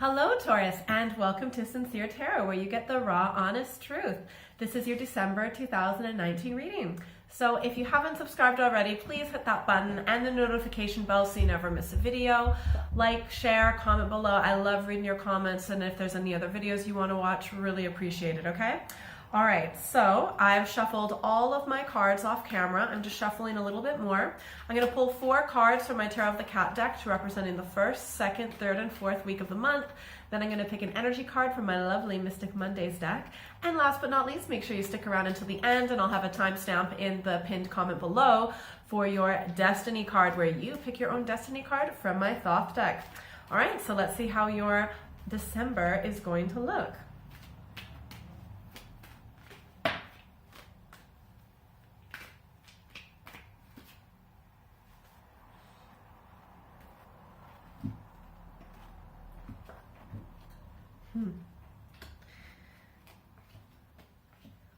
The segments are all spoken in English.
Hello Taurus, and welcome to Sincere Tarot, where you get the raw, honest truth. This is your December 2019 reading. So if you haven't subscribed already, please hit that button and the notification bell so you never miss a video. Like, share, comment below. I love reading your comments, and if there's any other videos you want to watch, really appreciate it, okay? All right, so I've shuffled all of my cards off camera. I'm just shuffling a little bit more. I'm going to pull 4 cards from my Tarot of the Cat deck to representing the first, second, third, and fourth week of the month. Then I'm going to pick an energy card from my lovely Mystic Mondays deck. And last but not least, make sure you stick around until the end, and I'll have a timestamp in the pinned comment below for your Destiny card, where you pick your own Destiny card from my Thoth deck. All right, so let's see how your December is going to look.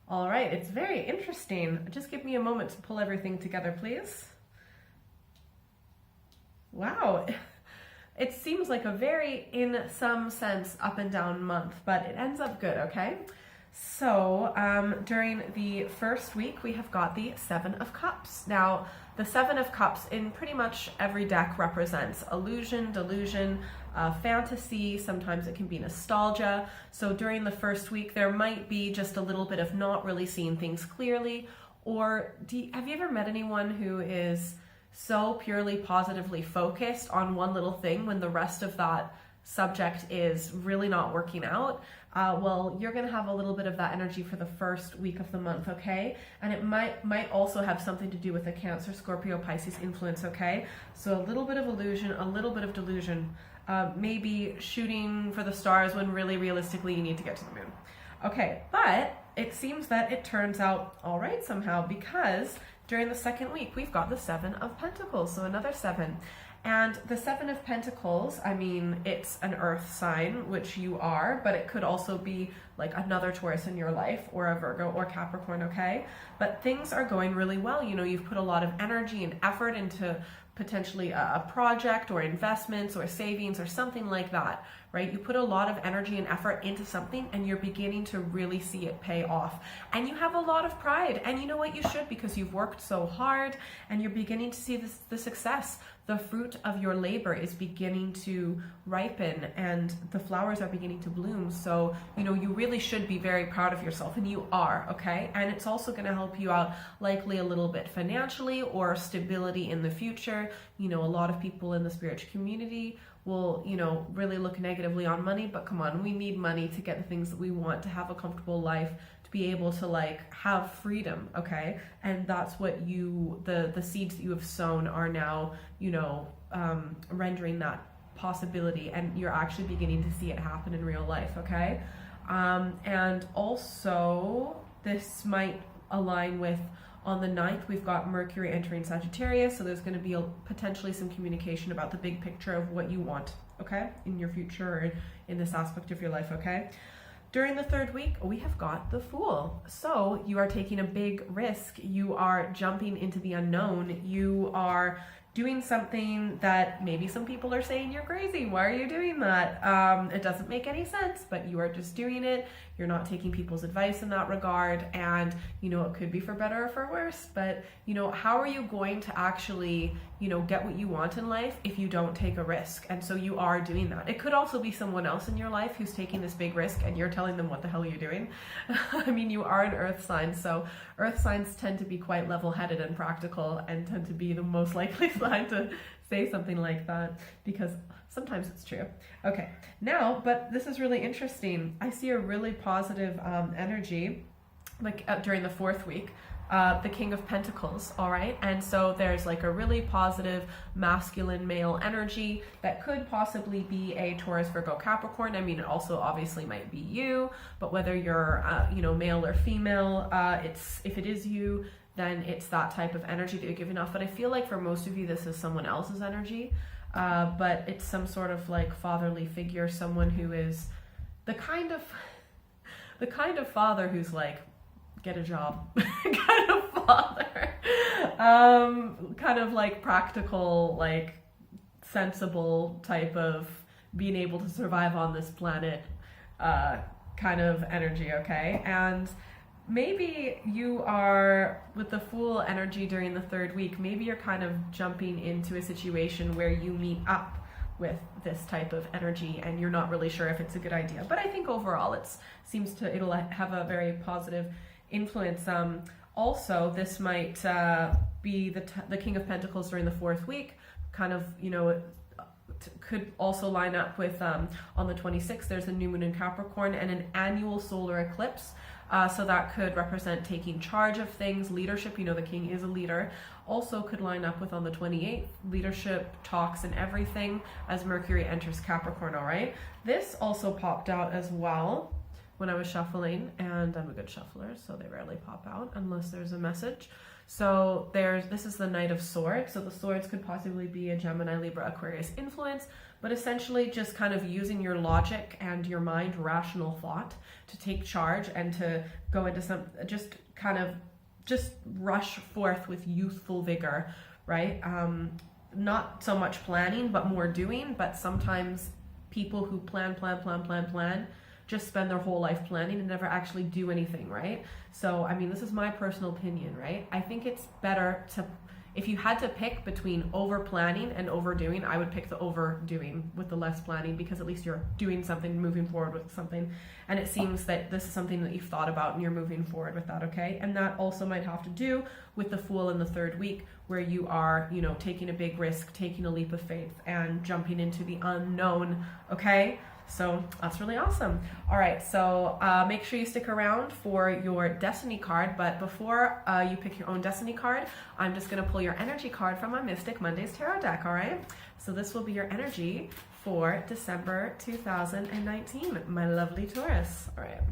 All right, it's very interesting. Just give me a moment to pull everything together, please. Wow, it seems like a very, in some sense, up and down month, but it ends up good, okay? So during the first week, we have got the 7 of Cups. Now, the 7 of Cups in pretty much every deck represents illusion, delusion, fantasy. Sometimes it can be nostalgia. So during the first week, there might be just a little bit of not really seeing things clearly. Or have you ever met anyone who is so purely positively focused on one little thing when the rest of that subject is really not working out? Well, you're going to have a little bit of that energy for the first week of the month, okay? And it might also have something to do with a Cancer, Scorpio, Pisces influence, okay? So a little bit of illusion, a little bit of delusion, maybe shooting for the stars when really realistically you need to get to the moon. Okay, but it seems that it turns out all right somehow, because during the second week we've got the 7 of Pentacles, so another 7. And the 7 of Pentacles, I mean, it's an earth sign, which you are, but it could also be like another Taurus in your life, or a Virgo or Capricorn, okay? But things are going really well. You know, you've put a lot of energy and effort into potentially a project or investments or savings or something like that, right? You put a lot of energy and effort into something, and you're beginning to really see it pay off. And you have a lot of pride, and you know what? You should, because you've worked so hard and you're beginning to see the success. The fruit of your labor is beginning to ripen, and the flowers are beginning to bloom. So, you know, you really should be very proud of yourself, and you are, okay? And it's also going to help you out likely a little bit financially, or stability in the future. You know, a lot of people in the spiritual community will, you know, really look negatively on money, but come on, we need money to get the things that we want, to have a comfortable life, to be able to like have freedom, okay? And that's what the seeds that you have sown are now, you know, rendering that possibility, and you're actually beginning to see it happen in real life, okay? And also this might align with, on the 9th, we've got Mercury entering Sagittarius, so there's going to be potentially some communication about the big picture of what you want, okay, in your future, or in this aspect of your life, okay? During the third week, we have got the Fool. So you are taking a big risk. You are jumping into the unknown. You are doing something that maybe some people are saying you're crazy. Why are you doing that? It doesn't make any sense, but you are just doing it. You're not taking people's advice in that regard. And, you know, it could be for better or for worse, but, you know, how are you going to actually, you know, get what you want in life if you don't take a risk? And so you are doing that. It could also be someone else in your life who's taking this big risk, and you're telling them what the hell you're doing. I mean, you are an earth sign, so earth signs tend to be quite level-headed and practical, and tend to be the most likely sign to say something like that, because sometimes it's true. Okay, now, but this is really interesting. I see a really positive energy, like during the fourth week, the King of Pentacles, all right? And so there's like a really positive masculine male energy that could possibly be a Taurus, Virgo, Capricorn. I mean, it also obviously might be you, but whether you're, you know, male or female, if it is you, then it's that type of energy that you're giving off. But I feel like for most of you, this is someone else's energy, but it's some sort of like fatherly figure, someone who is the kind of father who's like, get a job kind of father, kind of like practical, like sensible type of being able to survive on this planet kind of energy, okay? And maybe you are, with the Fool energy during the third week, maybe you're kind of jumping into a situation where you meet up with this type of energy and you're not really sure if it's a good idea. But I think overall it'll have a very positive influence. Also, this might be the King of Pentacles during the fourth week, kind of, could also line up with on the 26th, there's a new moon in Capricorn and an annual solar eclipse. So that could represent taking charge of things, leadership. The king is a leader. Also could line up with on the 28th, leadership, talks and everything as Mercury enters Capricorn, all right? This also popped out as well when I was shuffling, and I'm a good shuffler, so they rarely pop out unless there's a message. So this is the Knight of Swords. So the swords could possibly be a Gemini, Libra, Aquarius influence, but essentially just kind of using your logic and your mind, rational thought, to take charge and to go into just rush forth with youthful vigor, right? Not so much planning, but more doing. But sometimes people who plan, just spend their whole life planning and never actually do anything, right? So, this is my personal opinion, right? I think it's better if you had to pick between over planning and overdoing, I would pick the overdoing with the less planning, because at least you're doing something, moving forward with something. And it seems that this is something that you've thought about and you're moving forward with that, okay? And that also might have to do with the Fool in the third week, where you are, taking a big risk, taking a leap of faith and jumping into the unknown, okay? So that's really awesome. All right, so make sure you stick around for your destiny card. But before you pick your own destiny card, I'm just going to pull your energy card from my Mystic Mondays Tarot deck, all right? So this will be your energy for December 2019, my lovely Taurus. All right.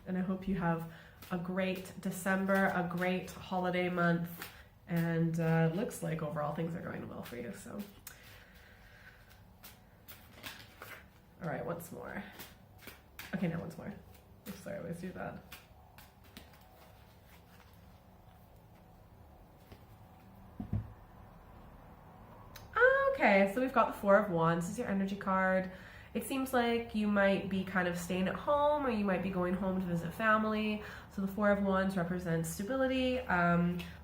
And I hope you have a great December, a great holiday month. And looks like overall things are going well for you, so. All right, once more. Okay, now once more. Oops, sorry, I always do that. Okay, so we've got the Four of Wands. This is your energy card. It seems like you might be kind of staying at home, or you might be going home to visit family. So the Four of Wands represents stability.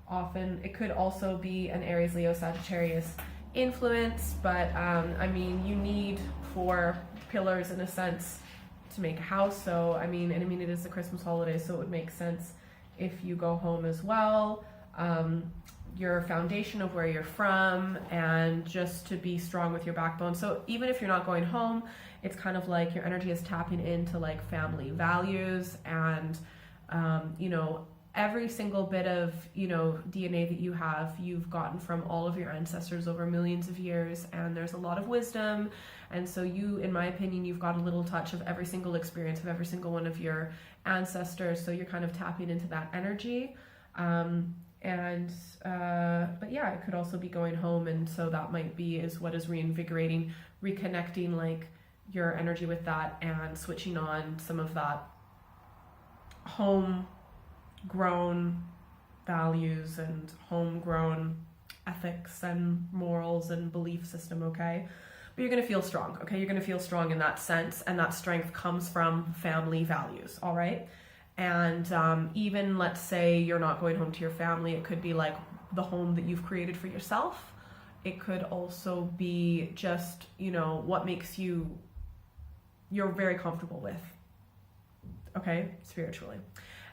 Often it could also be an Aries, Leo, Sagittarius influence, but you need 4 pillars in a sense to make a house. So it is the Christmas holiday, so it would make sense if you go home as well. Your foundation of where you're from, and just to be strong with your backbone. So even if you're not going home, it's kind of like your energy is tapping into like family values and every single bit of DNA that you've gotten from all of your ancestors over millions of years, and there's a lot of wisdom. And so in my opinion, you've got a little touch of every single experience of every single one of your ancestors, so you're kind of tapping into that energy. But yeah, it could also be going home, and so that might be what is reinvigorating, reconnecting like your energy with that, and switching on some of that homegrown values and homegrown ethics and morals and belief system, okay? But you're going to feel strong, okay? You're going to feel strong in that sense, and that strength comes from family values, all right? And even let's say you're not going home to your family, it could be like the home that you've created for yourself. It could also be just, what makes you're very comfortable with, okay, spiritually.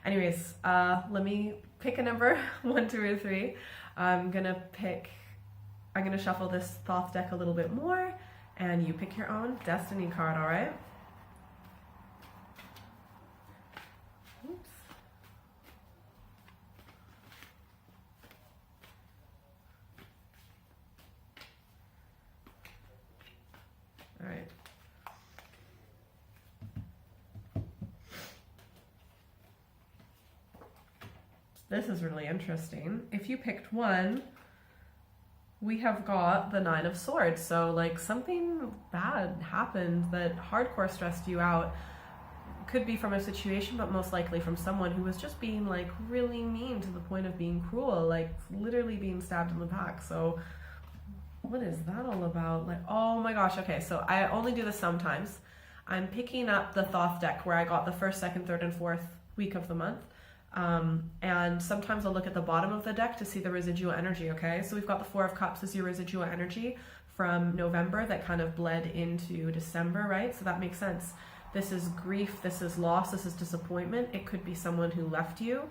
Anyways, let me pick a number, 1, 2, or 3. I'm gonna shuffle this Thoth deck a little bit more, and you pick your own destiny card, all right? Oops. All right. This is really interesting. If you picked 1, we have got the 9 of Swords. So like something bad happened that hardcore stressed you out. Could be from a situation, but most likely from someone who was just being like really mean to the point of being cruel, like literally being stabbed in the back. So What is that all about? Like, oh my gosh. Okay, so I only do this sometimes. I'm picking up the Thoth deck where I got the first, second, third, and fourth week of the month. And sometimes I'll look at the bottom of the deck to see the residual energy, okay? So we've got the Four of Cups as your residual energy from November that kind of bled into December, right? So that makes sense. This is grief, this is loss, this is disappointment. It could be someone who left you,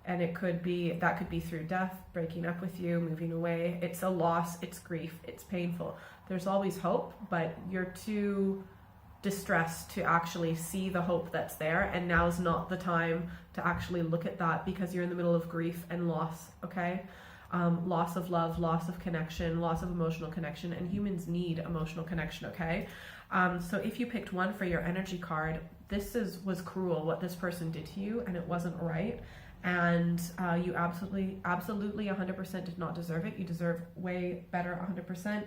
and that could be through death, breaking up with you, moving away. It's a loss, it's grief, it's painful. There's always hope, but you're too distressed to actually see the hope that's there, and now's not the time to actually look at that because you're in the middle of grief and loss, okay? Loss of love, loss of connection, loss of emotional connection, and humans need emotional connection, okay? So if you picked one for your energy card, was cruel what this person did to you, and it wasn't right, and you absolutely 100% did not deserve it. You deserve way better 100%.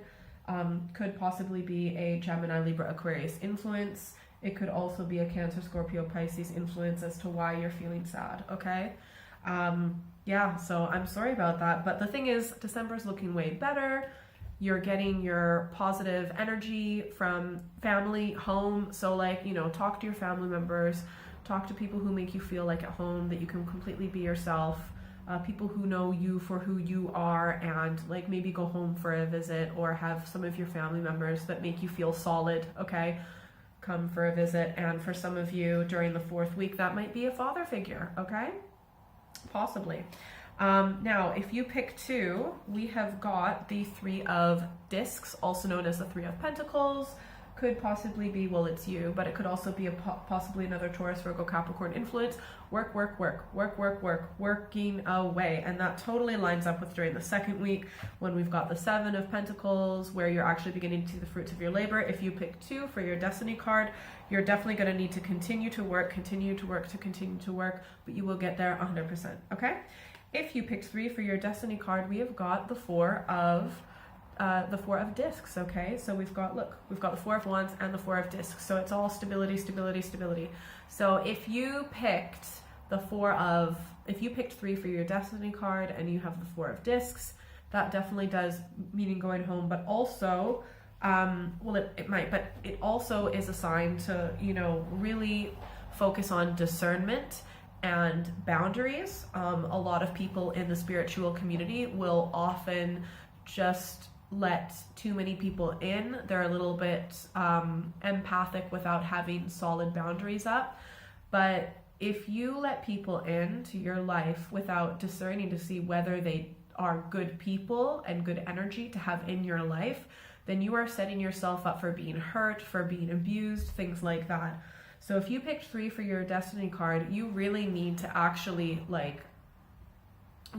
Could possibly be a Gemini, Libra, Aquarius influence. It could also be a Cancer, Scorpio, Pisces influence as to why you're feeling sad, okay? Yeah, so I'm sorry about that. But the thing is, December's looking way better. You're getting your positive energy from family, home. So like, you know, talk to your family members, talk to people who make you feel like at home, that you can completely be yourself. People who know you for who you are, and like maybe go home for a visit, or have some of your family members that make you feel solid, okay, come for a visit. And for some of you during the fourth week, that might be a father figure, okay, possibly. Now if you pick two, we have got the Three of Discs, also known as the Three of Pentacles. Could possibly be, well, it's you, but it could also be possibly another Taurus, Virgo, Capricorn influence. Working away. And that totally lines up with during the second week when we've got the Seven of Pentacles, where you're actually beginning to see the fruits of your labor. If you pick two for your destiny card, you're definitely going to need to continue to work, but you will get there 100%, okay? If you pick three for your destiny card, we have got the Four of Discs, okay? So we've got the Four of Wands and the Four of Discs. So it's all stability. So if you picked three for your destiny card and you have the Four of Discs, that definitely does meaning going home, but also, it might, but it also is a sign to, you know, really focus on discernment and boundaries. A lot of people in the spiritual community will often just let too many people in. They're a little bit empathic without having solid boundaries up. But if you let people into your life without discerning to see whether they are good people and good energy to have in your life, then you are setting yourself up for being hurt, for being abused, things like that. So if you picked three for your destiny card, you really need to actually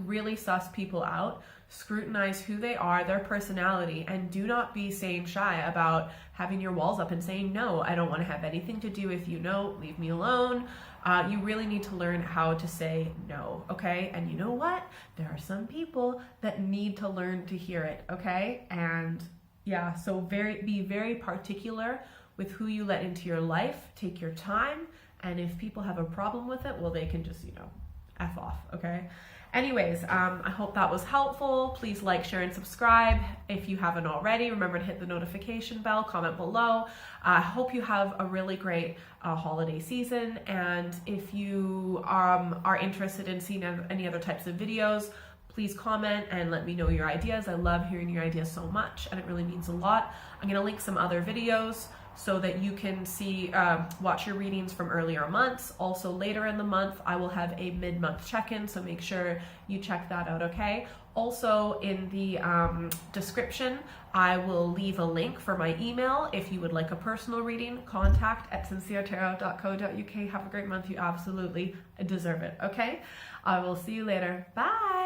really suss people out, scrutinize who they are, their personality, and do not be shy about having your walls up and saying, no, I don't want to have anything to do with you. No, leave me alone. You really need to learn how to say no, okay? And you know what? There are some people that need to learn to hear it, okay? And yeah, so be very particular with who you let into your life. Take your time, and if people have a problem with it, well, they can just, you know, F off, okay? Anyways, I hope that was helpful. Please like, share, and subscribe. If you haven't already, remember to hit the notification bell, comment below. I hope you have a really great holiday season. And if you are interested in seeing any other types of videos, please comment and let me know your ideas. I love hearing your ideas so much, and it really means a lot. I'm gonna link some other videos so that you can see, watch your readings from earlier months. Also later in the month, I will have a mid-month check-in, so make sure you check that out, okay? Also in the description, I will leave a link for my email. If you would like a personal reading, contact@sinceretarot.co.uk. Have a great month. You absolutely deserve it, okay? I will see you later. Bye.